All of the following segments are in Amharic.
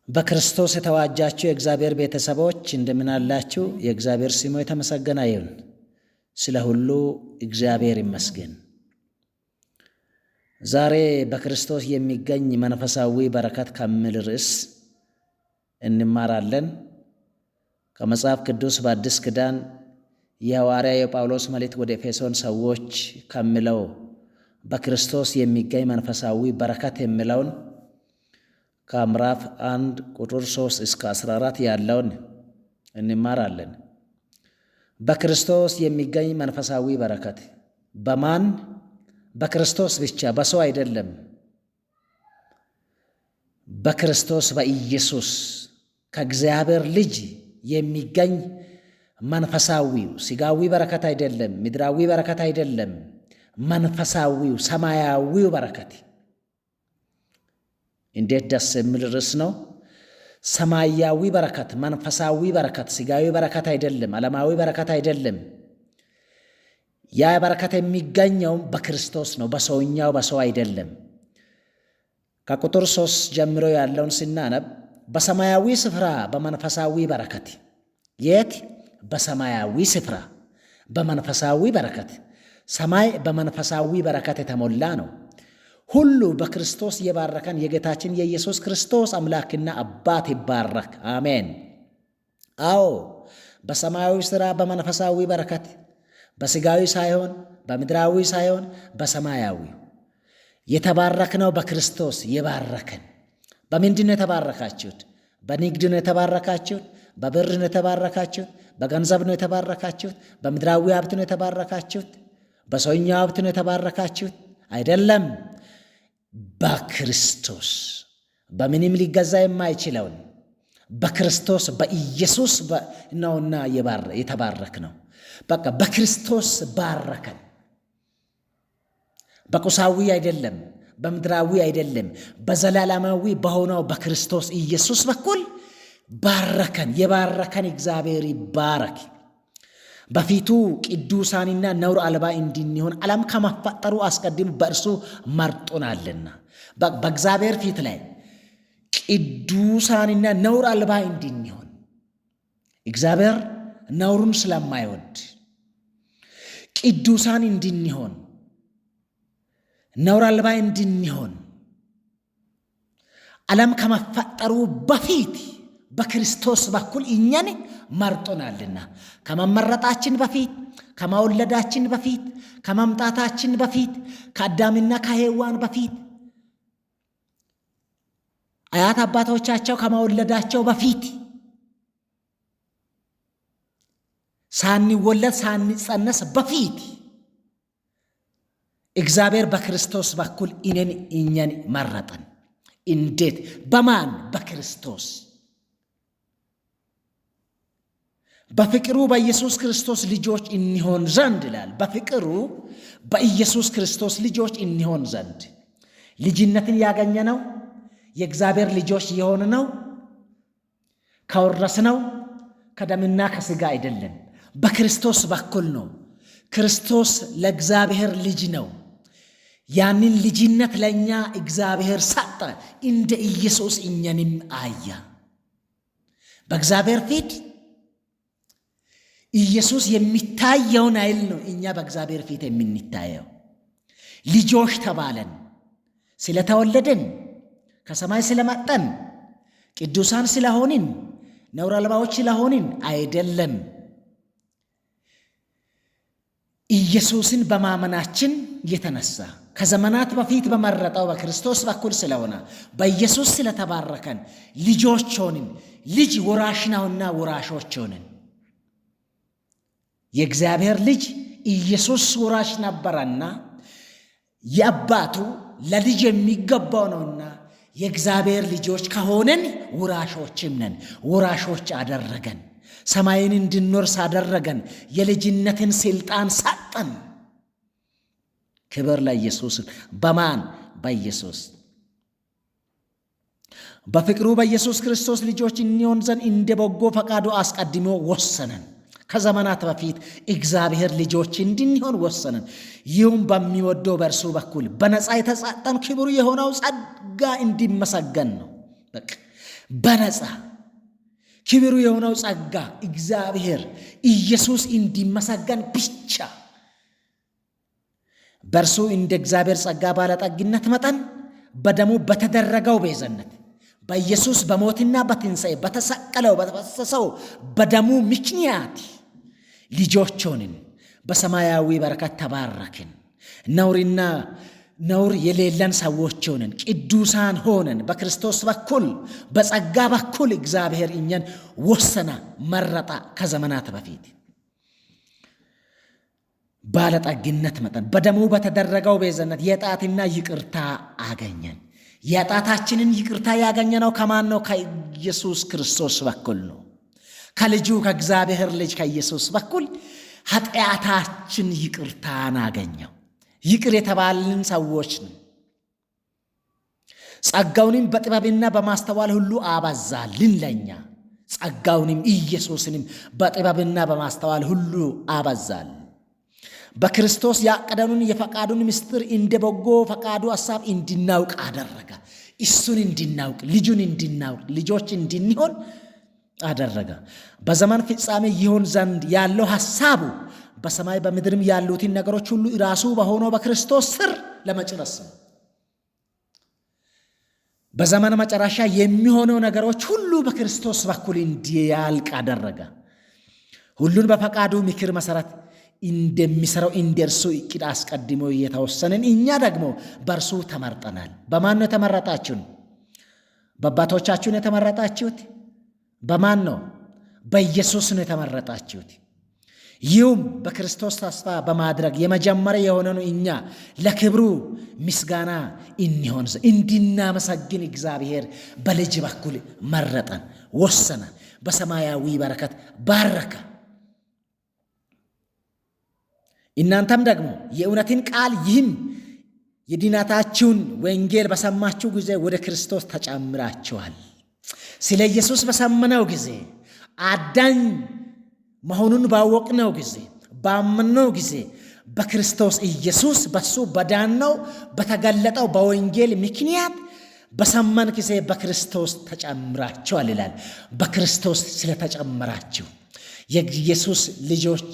በክርስቶስ የተዋጃችሁ የእግዚአብሔር ቤተሰቦች እንደምን አላችሁ? የእግዚአብሔር ስሙ የተመሰገነ ይሁን። ስለ ሁሉ እግዚአብሔር ይመስገን። ዛሬ በክርስቶስ የሚገኝ መንፈሳዊ በረከት ከሚል ርዕስ እንማራለን። ከመጽሐፍ ቅዱስ በአዲስ ኪዳን የሐዋርያ የጳውሎስ መልእክት ወደ ኤፌሶን ሰዎች ከሚለው በክርስቶስ የሚገኝ መንፈሳዊ በረከት የሚለውን ከምዕራፍ 1 ቁጥር 3 እስከ 14 ያለውን እንማራለን። በክርስቶስ የሚገኝ መንፈሳዊ በረከት በማን? በክርስቶስ ብቻ፣ በሰው አይደለም። በክርስቶስ በኢየሱስ ከእግዚአብሔር ልጅ የሚገኝ መንፈሳዊው ሥጋዊ በረከት አይደለም፣ ምድራዊ በረከት አይደለም። መንፈሳዊው ሰማያዊው በረከት እንዴት ደስ የሚል ርዕስ ነው! ሰማያዊ በረከት፣ መንፈሳዊ በረከት፣ ሥጋዊ በረከት አይደለም፣ ዓለማዊ በረከት አይደለም። ያ በረከት የሚገኘው በክርስቶስ ነው፣ በሰውኛው በሰው አይደለም። ከቁጥር 3 ጀምሮ ያለውን ስናነብ በሰማያዊ ስፍራ በመንፈሳዊ በረከት። የት? በሰማያዊ ስፍራ በመንፈሳዊ በረከት። ሰማይ በመንፈሳዊ በረከት የተሞላ ነው። ሁሉ በክርስቶስ የባረከን የጌታችን የኢየሱስ ክርስቶስ አምላክና አባት ይባረክ፣ አሜን። አዎ፣ በሰማያዊ ሥራ በመንፈሳዊ በረከት፣ በሥጋዊ ሳይሆን በምድራዊ ሳይሆን በሰማያዊ የተባረክነው በክርስቶስ የባረከን። በምንድን ነው የተባረካችሁት? በንግድ ነው የተባረካችሁት? በብር ነው የተባረካችሁት? በገንዘብ ነው የተባረካችሁት? በምድራዊ ሀብት ነው የተባረካችሁት? በሰውኛ ሀብት ነው የተባረካችሁት? አይደለም። በክርስቶስ በምንም ሊገዛ የማይችለውን በክርስቶስ በኢየሱስ ነውና የተባረክ ነው። በቃ በክርስቶስ ባረከን። በቁሳዊ አይደለም፣ በምድራዊ አይደለም፣ በዘላለማዊ በሆነው በክርስቶስ ኢየሱስ በኩል ባረከን። የባረከን እግዚአብሔር ይባረክ። በፊቱ ቅዱሳንና ነውር አልባ እንድንሆን ዓለም ከመፈጠሩ አስቀድሞ በእርሱ መርጦናልና። በእግዚአብሔር ፊት ላይ ቅዱሳንና ነውር አልባ እንድንሆን እግዚአብሔር ነውሩን ስለማይወድ ቅዱሳን እንድንሆን ነውር አልባ እንድንሆን ዓለም ከመፈጠሩ በፊት በክርስቶስ በኩል እኛን መርጦናልና። ከመመረጣችን በፊት፣ ከመወለዳችን በፊት፣ ከመምጣታችን በፊት፣ ከአዳምና ከሔዋን በፊት፣ አያት አባቶቻቸው ከመወለዳቸው በፊት፣ ሳንወለድ ሳንጸነስ በፊት እግዚአብሔር በክርስቶስ በኩል እኛን መረጠን። እንዴት? በማን? በክርስቶስ። በፍቅሩ በኢየሱስ ክርስቶስ ልጆች እንሆን ዘንድ ይላል። በፍቅሩ በኢየሱስ ክርስቶስ ልጆች እንሆን ዘንድ ልጅነትን ያገኘነው የእግዚአብሔር ልጆች የሆንነው ከወረስነው ከደምና ከሥጋ አይደለም፣ በክርስቶስ በኩል ነው። ክርስቶስ ለእግዚአብሔር ልጅ ነው። ያንን ልጅነት ለእኛ እግዚአብሔር ሰጠ። እንደ ኢየሱስ እኛንም አያ። በእግዚአብሔር ፊት ኢየሱስ የሚታየውን አይል ነው እኛ በእግዚአብሔር ፊት የምንታየው። ልጆች ተባለን ስለተወለድን፣ ከሰማይ ስለመጠን፣ ቅዱሳን ስለሆንን፣ ነውር አልባዎች ስለሆንን አይደለም። ኢየሱስን በማመናችን የተነሳ ከዘመናት በፊት በመረጠው በክርስቶስ በኩል ስለሆነ በኢየሱስ ስለተባረከን ልጆች ሆንን። ልጅ ወራሽ ነውና ወራሾች ሆንን። የእግዚአብሔር ልጅ ኢየሱስ ወራሽ ነበረና የአባቱ ለልጅ የሚገባው ነውና የእግዚአብሔር ልጆች ከሆነን ወራሾችም ነን። ወራሾች አደረገን። ሰማይን እንድንወርስ አደረገን። የልጅነትን ስልጣን ሰጠን። ክብር ለኢየሱስ። በማን? በኢየሱስ። በፍቅሩ በኢየሱስ ክርስቶስ ልጆች እንሆን ዘንድ እንደ በጎ ፈቃዱ አስቀድሞ ወሰነን። ከዘመናት በፊት እግዚአብሔር ልጆች እንድንሆን ወሰነን። ይህም በሚወደው በእርሱ በኩል በነፃ የተሰጠን ክብሩ የሆነው ጸጋ እንዲመሰገን ነው። በቃ በነፃ ክብሩ የሆነው ጸጋ እግዚአብሔር ኢየሱስ እንዲመሰገን ብቻ በእርሱ እንደ እግዚአብሔር ጸጋ ባለጠግነት መጠን በደሙ በተደረገው ቤዛነት በኢየሱስ በሞትና በትንሣኤ በተሰቀለው በተፈሰሰው በደሙ ምክንያት ልጆች ሆንን፣ በሰማያዊ በረከት ተባረክን። ነውር የሌለን ሰዎች ሆነን ቅዱሳን ሆነን በክርስቶስ በኩል በጸጋ በኩል እግዚአብሔር እኛን ወሰነ፣ መረጠ። ከዘመናት በፊት ባለጠግነት መጠን በደሙ በተደረገው ቤዛነት የጣትና ይቅርታ አገኘን። የጣታችንን ይቅርታ ያገኘነው ከማን ነው? ከኢየሱስ ክርስቶስ በኩል ነው። ከልጁ ከእግዚአብሔር ልጅ ከኢየሱስ በኩል ኃጢአታችን ይቅርታን አገኘው። ይቅር የተባልን ሰዎች ነን። ጸጋውንም በጥበብና በማስተዋል ሁሉ አበዛልን ለኛ። ጸጋውንም ኢየሱስንም በጥበብና በማስተዋል ሁሉ አበዛልን። በክርስቶስ ያቀደኑን የፈቃዱን ምስጢር እንደ በጎ ፈቃዱ ሐሳብ እንድናውቅ አደረገ። እሱን እንድናውቅ፣ ልጁን እንድናውቅ፣ ልጆች እንድንሆን አደረገ። በዘመን ፍጻሜ ይሆን ዘንድ ያለው ሐሳቡ በሰማይ በምድርም ያሉትን ነገሮች ሁሉ ራሱ በሆነው በክርስቶስ ስር ለመጨረስ ነው። በዘመን መጨረሻ የሚሆነው ነገሮች ሁሉ በክርስቶስ በኩል እንዲያልቅ አደረገ። ሁሉን በፈቃዱ ምክር መሰረት እንደሚሰራው እንደርሱ እቅድ አስቀድሞ የተወሰነን እኛ ደግሞ በእርሱ ተመርጠናል። በማን ነው የተመረጣችሁን? በአባቶቻችሁ ነው የተመረጣችሁት? በማን ነው? በኢየሱስ ነው የተመረጣችሁት። ይህም በክርስቶስ ተስፋ በማድረግ የመጀመሪያ የሆነን እኛ ለክብሩ ምስጋና እንሆን እንድናመሰግን እግዚአብሔር በልጅ በኩል መረጠን፣ ወሰነ፣ በሰማያዊ በረከት ባረከ። እናንተም ደግሞ የእውነትን ቃል ይህን የድነታችሁን ወንጌል በሰማችሁ ጊዜ ወደ ክርስቶስ ተጨምራችኋል። ስለ ኢየሱስ በሰማነው ጊዜ አዳኝ መሆኑን ባወቅነው ጊዜ ባመንነው ጊዜ በክርስቶስ ኢየሱስ በሱ በዳነው በተገለጠው በወንጌል ምክንያት በሰማን ጊዜ በክርስቶስ ተጨምራችኋል ይላል። በክርስቶስ ስለተጨመራችሁ የኢየሱስ ልጆች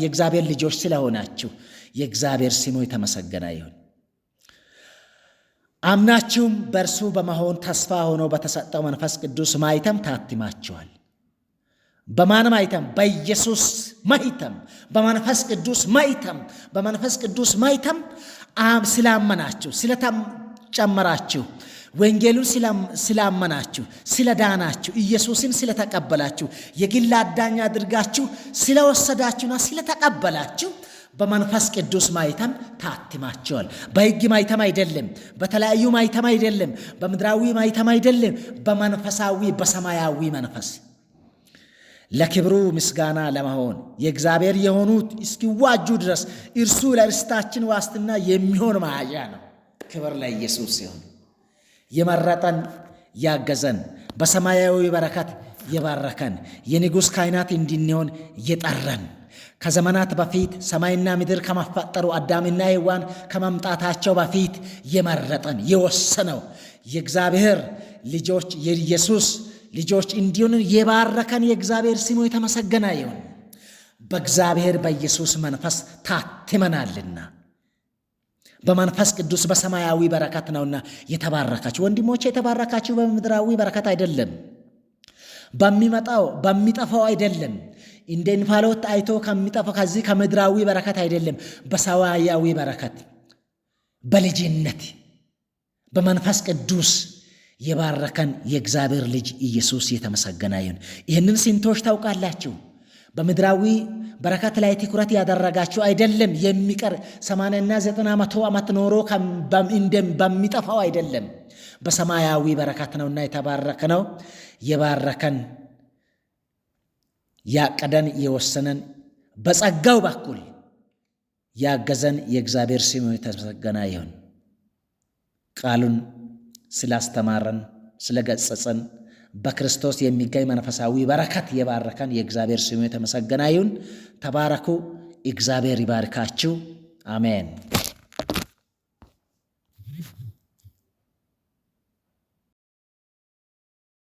የእግዚአብሔር ልጆች ስለሆናችሁ የእግዚአብሔር ስሙ የተመሰገነ ይሁን። አምናችሁም በእርሱ በመሆን ተስፋ ሆኖ በተሰጠው መንፈስ ቅዱስ ማኅተም ታትማችኋል። በማን ማኅተም? በኢየሱስ ማኅተም፣ በመንፈስ ቅዱስ ማኅተም። በመንፈስ ቅዱስ ማኅተም ስላመናችሁ፣ ስለተጨመራችሁ፣ ወንጌሉን ስላመናችሁ፣ ስለዳናችሁ፣ ኢየሱስን ስለተቀበላችሁ፣ የግል አዳኝ አድርጋችሁ ስለወሰዳችሁና ስለተቀበላችሁ በመንፈስ ቅዱስ ማኅተም ታትማችኋል። በሕግ ማኅተም አይደለም፣ በተለያዩ ማኅተም አይደለም፣ በምድራዊ ማኅተም አይደለም፣ በመንፈሳዊ በሰማያዊ መንፈስ ለክብሩ ምስጋና ለመሆን የእግዚአብሔር የሆኑት እስኪዋጁ ድረስ እርሱ ለርስታችን ዋስትና የሚሆን መያዣ ነው። ክብር ለኢየሱስ ሲሆን የመረጠን ያገዘን በሰማያዊ በረከት የባረከን የንጉሥ ካህናት እንድንሆን የጠራን ከዘመናት በፊት ሰማይና ምድር ከመፈጠሩ አዳምና ሔዋን ከመምጣታቸው በፊት የመረጠን የወሰነው የእግዚአብሔር ልጆች የኢየሱስ ልጆች እንዲሆን የባረከን የእግዚአብሔር ስሙ የተመሰገነ ይሁን። በእግዚአብሔር በኢየሱስ መንፈስ ታትመናልና በመንፈስ ቅዱስ በሰማያዊ በረከት ነውና የተባረካችሁ ወንድሞቼ፣ የተባረካችሁ በምድራዊ በረከት አይደለም፣ በሚጠፋው አይደለም፣ እንደ እንፋሎት አይቶ ከሚጠፋው ከዚህ ከምድራዊ በረከት አይደለም፣ በሰማያዊ በረከት በልጅነት በመንፈስ ቅዱስ የባረከን የእግዚአብሔር ልጅ ኢየሱስ የተመሰገነ ይሁን። ይህንን ስንቶች ታውቃላችሁ? በምድራዊ በረከት ላይ ትኩረት ያደረጋችሁ አይደለም። የሚቀር 80 እና 90 100 ዓመት ኖሮ በሚጠፋው አይደለም፣ በሰማያዊ በረከት ነውና የተባረከነው። የባረከን ያቀደን የወሰነን በጸጋው በኩል ያገዘን የእግዚአብሔር ስሙ የተመሰገነ ይሁን። ቃሉን ስላስተማረን ስለገጸጸን በክርስቶስ የሚገኝ መንፈሳዊ በረከት የባረከን የእግዚአብሔር ስሙ የተመሰገነ ይሁን። ተባረኩ። እግዚአብሔር ይባርካችሁ። አሜን።